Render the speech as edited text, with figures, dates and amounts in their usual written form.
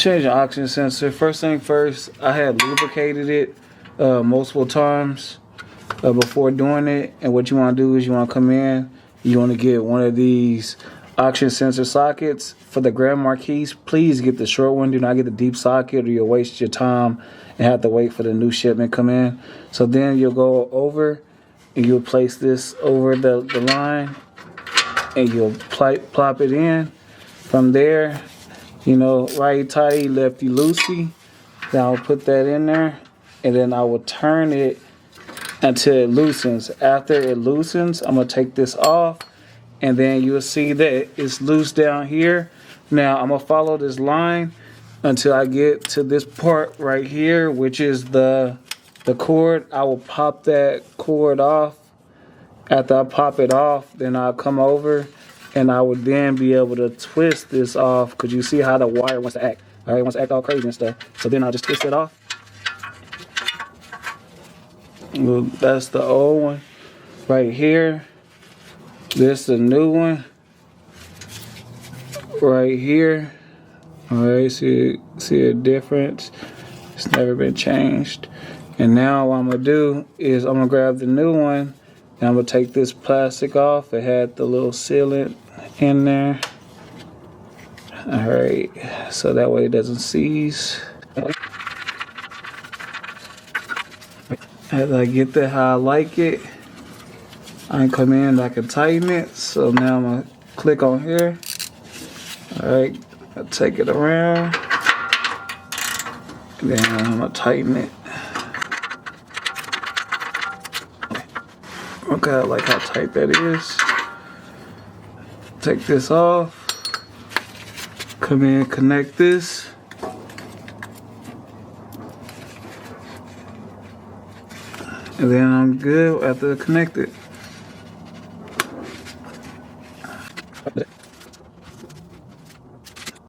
Change the oxygen sensor. First thing first, I had lubricated it multiple times before doing it. And what you want to do is you want to come in, you want to get one of these oxygen sensor sockets. For the Grand Marquis, please get the short one. Do not get the deep socket or you'll waste your time and have to wait for the new shipment come in. So then you'll go over and you'll place this over the line and you'll plop it in. From there, you know, righty tighty, lefty loosey. Then I'll put that in there and then I will turn it until it loosens. After it loosens, I'm gonna take this off and then you'll see that it's loose down here. Now I'm gonna follow this line until I get to this part right here, which is the cord. I will pop that cord off. After I pop it off, then I'll come over and I would then be able to twist this off because you see how the wire wants to act. All right, it wants to act all crazy and stuff. So then I'll just twist it off. Well, that's the old one right here. This is the new one right here. All right, see a difference? It's never been changed. And now what I'm gonna do is I'm gonna grab the new one and I'm gonna take this plastic off. It had the little sealant in there. All right, so that way it doesn't seize. As I get that how I like it, I can come in and I can tighten it. So now I'm gonna click on here. All right, I'll take it around. And then I'm gonna tighten it. Okay, I like how tight that is. Take this off. Come in, connect this. And then I'm good after I connect it.